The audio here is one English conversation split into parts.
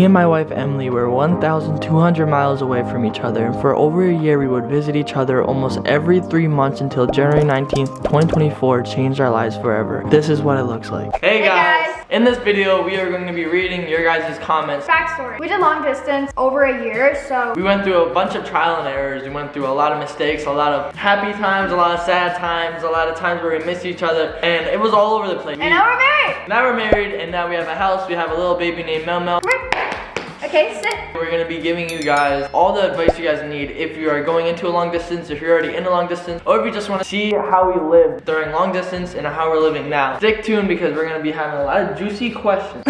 Me and my wife Emily were 1,200 miles away from each other, and for over a year we would visit each other almost every 3 months until January 19th, 2024 changed our lives forever. This is what it looks like. Hey guys! In this video, we are going to be reading your guys' comments. Backstory. We did long distance over a year, so we went through a bunch of trial and errors. We went through a lot of mistakes, a lot of happy times, a lot of sad times, a lot of times where we missed each other, and it was all over the place. And now we're married! Now we're married, and now we have a house. We have a little baby named Mel. Okay, sit. We're gonna be giving you guys all the advice you guys need if you are going into a long distance, if you're already in a long distance, or if you just want to see how we lived during long distance and how we're living now. Stick tuned because we're gonna be having a lot of juicy questions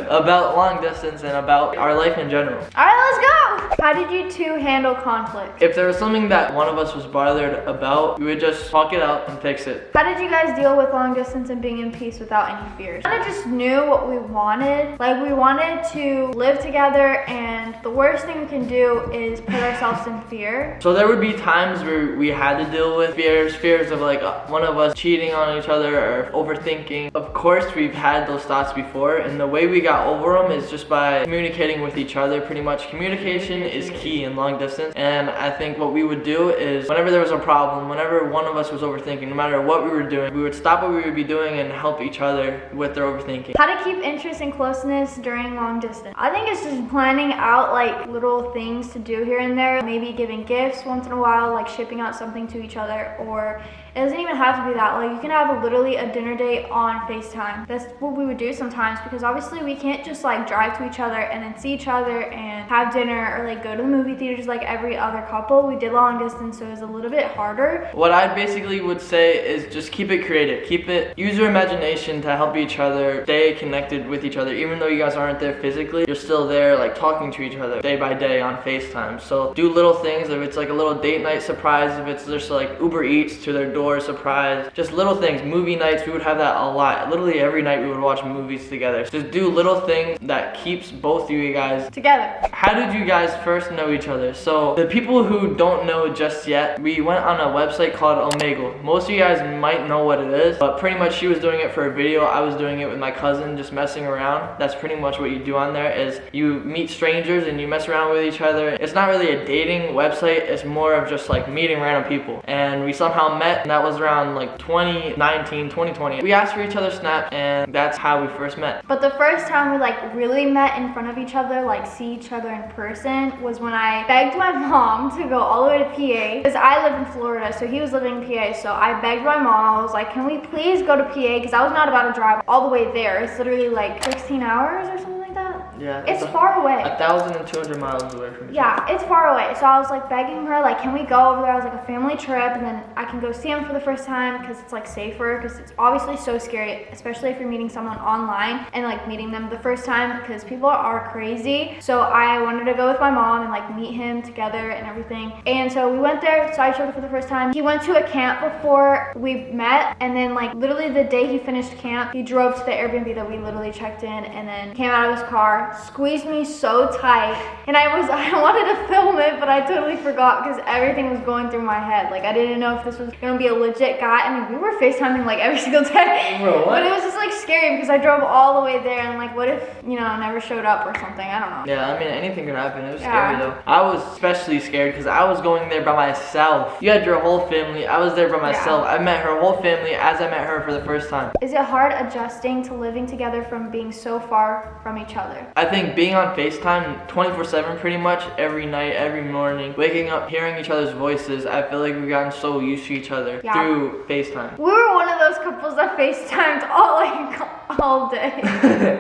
about long distance and about our life in general. Alright, let's go! How did you two handle conflict? If there was something that one of us was bothered about, we would just talk it out and fix it. How did you guys deal with long distance and being in peace without any fears? We kind of just knew what we wanted. Like, we wanted to live together, and the worst thing we can do is put ourselves in fear. So there would be times where we had to deal with fears of like one of us cheating on each other or overthinking. Of course, we've had those thoughts before, and the way we got over them is just by communicating with each other. Pretty much communication is key in long distance, and I think what we would do is whenever there was a problem, whenever one of us was overthinking, no matter what we were doing, we would stop what we would be doing and help each other with their overthinking. How to keep interest and closeness during long distance? I think it's just planning out like little things to do here and there, maybe giving gifts once in a while, like shipping out something to each other, or it doesn't even have to be that. Like, you can have literally a dinner date on FaceTime. That's what we would do sometimes, because obviously we can't just like drive to each other and then see each other and have dinner or like go to the movie theaters like every other couple. We did long distance, so it was a little bit harder. What I basically would say is just keep it creative. Use your imagination to help each other stay connected with each other. Even though you guys aren't there physically, you're still there like talking to each other day by day on FaceTime. So do little things. If it's like a little date night surprise, if it's just like Uber Eats to their door surprise, just little things. Movie nights, we would have that a lot. Literally every night we would watch movies together. Just do little things that keeps both of you guys together. How did you guys first know each other? So the people who don't know just yet, we went on a website called Omegle. Most of you guys might know what it is, but pretty much she was doing it for a video. I was doing it with my cousin, just messing around. That's pretty much what you do on there, is you meet strangers and you mess around with each other. It's not really a dating website, it's more of just like meeting random people. And we somehow met, and that was around like 2019, 2020. We asked for each other's snap, and that's how we first met. But the first time we like really met in front of each other, like see each other in person, was when I begged my mom to go all the way to PA, because I live in Florida, so he was living in PA. So I begged my mom, I was like, can we please go to PA, because I was not about to drive all the way there. It's literally like 16 hours or something like that. Yeah, it's far away. 1,200 miles away from each other. Yeah, it's far away. So I was like begging her, like, can we go over there? I was like, a family trip, and then I can go see him for the first time, because it's like safer, because it's obviously so scary, especially if you're meeting someone online and like meeting them the first time, because people are crazy. So I wanted to go with my mom and like meet him together and everything. And so we went there, saw each other for the first time. He went to a camp before we met, and then like literally the day he finished camp, he drove to the Airbnb that we literally checked in, and then came out of his car, squeezed me so tight, and I wanted to film it, but I totally forgot because everything was going through my head. Like, I didn't know if this was gonna be a legit guy. I mean, we were FaceTiming like every single day. Bro, but it was just like scary because I drove all the way there, and like, what if, you know, never showed up or something? I don't know. Yeah, I mean, anything could happen. It was scary though. I was especially scared because I was going there by myself. You had your whole family. I was there by myself. I met her whole family as I met her for the first time. Is it hard adjusting to living together from being so far from each other? I think being on FaceTime 24/7 pretty much every night, every morning, waking up, hearing each other's voices, I feel like we've gotten so used to each other through FaceTime. We were one of those couples that FaceTimed all day.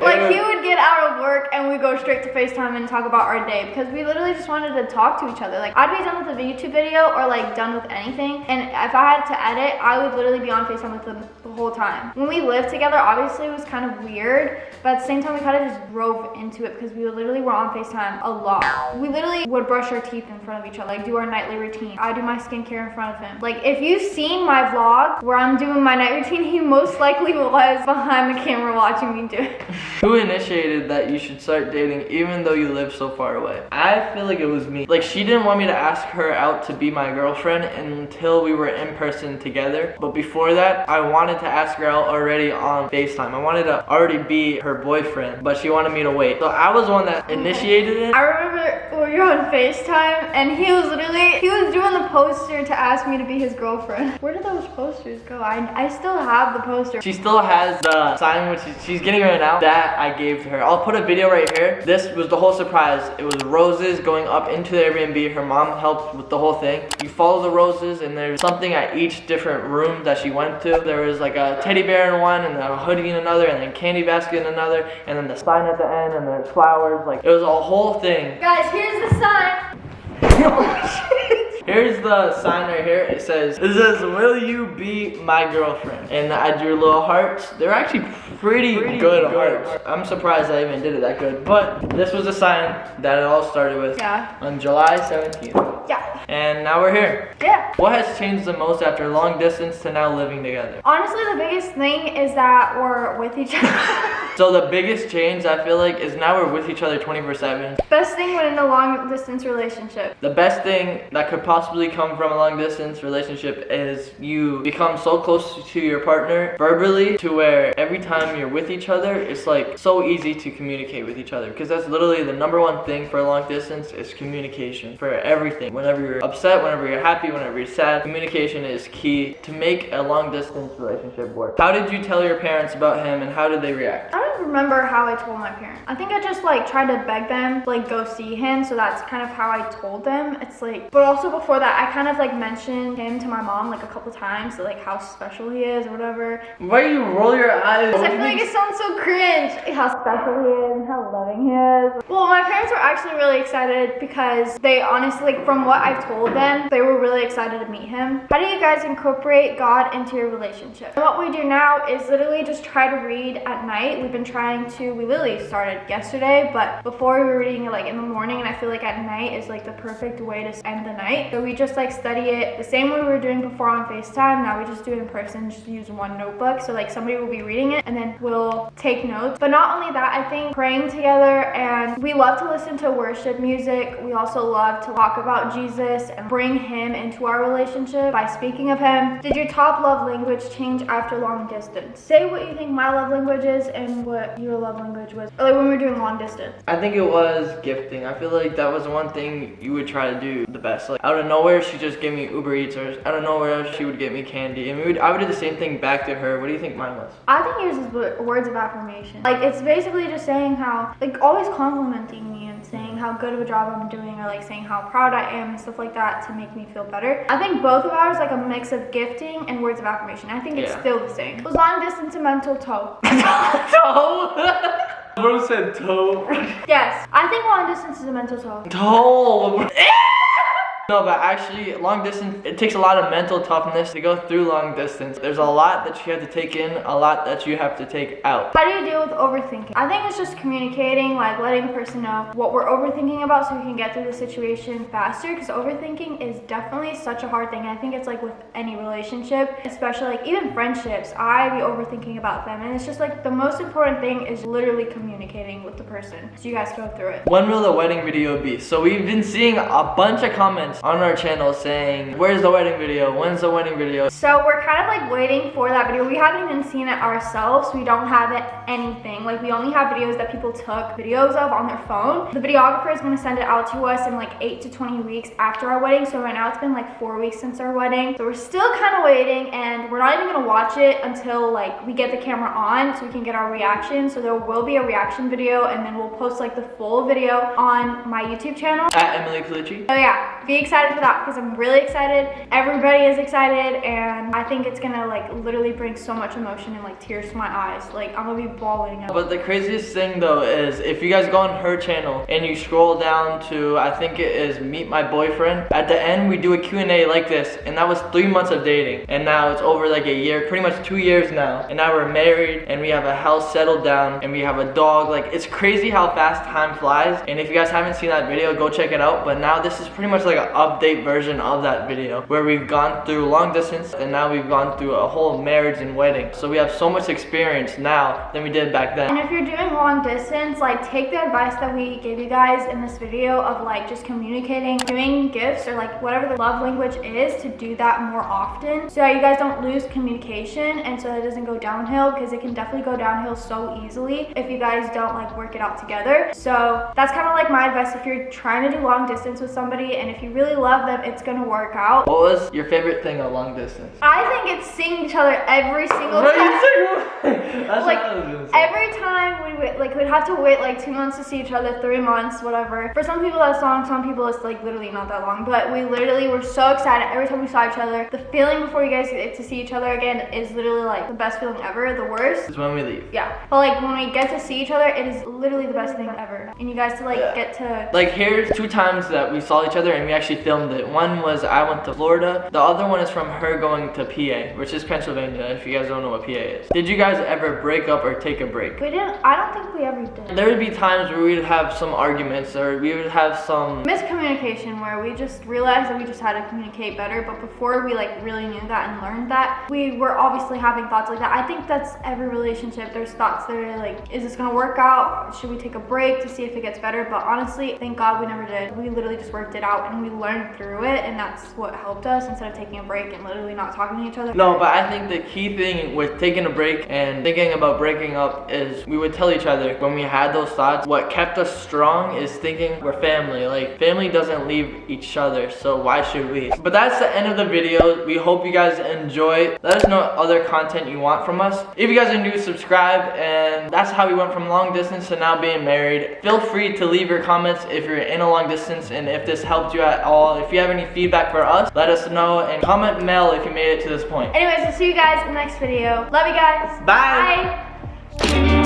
Like, he would get out of work and we go straight to FaceTime and talk about our day, because we literally just wanted to talk to each other. Like, I'd be done with a YouTube video or like done with anything, and if I had to edit, I would literally be on FaceTime with them the whole time. When we lived together, obviously it was kind of weird, but at the same time we kind of just drove into it, because we literally were on FaceTime a lot. We literally would brush our teeth in front of each other, like do our nightly routine. I do my skincare in front of him. Like, if you've seen my vlog where I'm doing my night routine, he most likely was behind the camera watching me do it. Who initiated that you should start dating even though you live so far away? I feel like it was me. Like, she didn't want me to ask her out to be my girlfriend until we were in person together. But before that, I wanted to ask her out already on FaceTime. I wanted to already be her boyfriend, but she wanted me to wait. So I was the one that initiated it. I remember when you were on FaceTime and he was doing the poster to ask me to be his girlfriend. Where did those posters go? I still have the poster. She still has the sign which she's getting right now that I gave to her. I'll put a video right here. This was the whole surprise. It was roses going up into the Airbnb. Her mom helped with the whole thing. You follow the roses and there's something at each different room that she went to. There was like a teddy bear in one and a hoodie in another and then candy basket in another and then the sign at the end and there's flowers. Like, it was a whole thing. Guys, here's the sign. Here's the sign right here. It says, will you be my girlfriend? And I drew little hearts. They're actually pretty good hearts. I'm surprised I even did it that good. But this was the sign that it all started with. Yeah. On July 17th. Yeah. And now we're here. Yeah. What has changed the most after long distance to now living together? Honestly, the biggest thing is that we're with each other. So the biggest change, I feel like, is now we're with each other 24/7. Best thing when in a long distance relationship. The best thing that could possibly come from a long distance relationship is you become so close to your partner verbally to where every time you're with each other, it's like so easy to communicate with each other, because that's literally the number one thing for a long distance is communication for everything. Whenever you're upset, whenever you're happy, whenever you're sad, communication is key to make a long distance relationship work. How did you tell your parents about him and how did they react? I don't remember how I told my parents. I think I just like tried to beg them to like go see him, so that's kind of how I told them. It's like, but also before that I kind of like mentioned him to my mom like a couple times, so like how special he is or whatever. Why do you roll your eyes? I feel like it sounds so cringe, how special he is and how loving he is. Well, my parents were actually really excited because they honestly, like from what I've told them, they were really excited to meet him. How do you guys incorporate God into your relationship? And what we do now is literally just try to read at night. We literally started yesterday, but before we were reading it like in the morning, and I feel like at night is like the perfect way to end the night. So we just like study it the same way we were doing before on FaceTime. Now we just do it in person, just use one notebook. So like somebody will be reading it and then we'll take notes. But not only that, I think praying together, and we love to listen to worship music. We also love to talk about Jesus and bring him into our relationship by speaking of him. Did your top love language change after long distance? Say what you think my love language is and what your love language was, or like when we were doing long distance. I think it was gifting. I feel like that was one thing you would try to do the best. Like out of nowhere, she just gave me Uber Eats, or out of nowhere, she would get me candy. And I would do the same thing back to her. What do you think mine was? I think yours is words of affirmation. Like it's basically just saying how, like always complimenting me and saying how good of a job I'm doing, or like saying how proud I am and stuff like that to make me feel better. I think both of ours like a mix of gifting and words of affirmation. I think it's still the same. Was long distance a mental toe? Toe? Bro said toe. Yes, I think long distance is a mental toe. Toe. No, but actually, long distance, it takes a lot of mental toughness to go through long distance. There's a lot that you have to take in, a lot that you have to take out. How do you deal with overthinking? I think it's just communicating, like letting the person know what we're overthinking about so we can get through the situation faster, because overthinking is definitely such a hard thing. I think it's like with any relationship, especially like even friendships, I be overthinking about them, and it's just like the most important thing is literally communicating with the person so you guys go through it. When will the wedding video be? So we've been seeing a bunch of comments on our channel saying, where's the wedding video? When's the wedding video? So we're kind of like waiting for that video. We haven't even seen it ourselves. We don't have it anything. Like we only have videos that people took videos of on their phone. The videographer is going to send it out to us in like 8 to 20 weeks after our wedding. So right now it's been like 4 weeks since our wedding. So we're still kind of waiting, and we're not even going to watch it until like we get the camera on so we can get our reaction. So there will be a reaction video, and then we'll post like the full video on my YouTube channel At emilypcalebh. So yeah, be excited for that because I'm really excited. Everybody is excited, and I think it's gonna like literally bring so much emotion and like tears to my eyes. Like I'm gonna be bawling. But the craziest thing though is if you guys go on her channel and you scroll down to, I think it is Meet My Boyfriend, at the end we do a Q&A like this, and that was 3 months of dating, and now it's over like a year, pretty much 2 years now, and now we're married and we have a house settled down and we have a dog. Like it's crazy how fast time flies, and if you guys haven't seen that video, go check it out. But now this is pretty much like like an update version of that video where we've gone through long distance and now we've gone through a whole marriage and wedding. So we have so much experience now than we did back then. And if you're doing long distance, like take the advice that we gave you guys in this video of like just communicating, doing gifts or like whatever the love language is, to do that more often so that you guys don't lose communication and so that it doesn't go downhill, because it can definitely go downhill so easily if you guys don't like work it out together. So that's kind of like my advice if you're trying to do long distance with somebody, and if you really love them, it's gonna work out. What was your favorite thing of long distance? I think it's seeing each other every single time. That's like what I was gonna say. every time we'd have to wait like 2 months to see each other, 3 months, whatever. For some people that's long, some people it's like literally not that long, but we literally were so excited every time we saw each other. The feeling before you guys get to see each other again is literally like the best feeling ever. The worst is when we leave. Yeah, but like when we get to see each other, it is literally the best thing ever. And you guys to like get to like, here's 2 times that we saw each other and we actually filmed it. One was I went to Florida. The other one is from her going to PA, which is Pennsylvania, if you guys don't know what PA is. Did you guys ever break up or take a break? We didn't. I don't think we ever did. There would be times where we would have some arguments or we would have some miscommunication where we just realized that we just had to communicate better. But before we like really knew that and learned that, we were obviously having thoughts like that. I think that's every relationship. There's thoughts that are like, is this gonna work out? Should we take a break to see if it gets better? But honestly, thank God we never did. We literally just worked it out and we learned through it, and that's what helped us instead of taking a break and literally not talking to each other. No, but I think the key thing with taking a break and thinking about breaking up is we would tell each other when we had those thoughts. What kept us strong is thinking we're family. Like, family doesn't leave each other, so why should we? But that's the end of the video. We hope you guys enjoy. Let us know what other content you want from us. If you guys are new, subscribe. And that's how we went from long distance to now being married. Feel free to leave your comments if you're in a long distance and if this helped you at all. If you have any feedback for us, let us know, and comment Mel if you made it to this point. Anyways, we'll see you guys in the next video. Love you guys. Bye. Bye.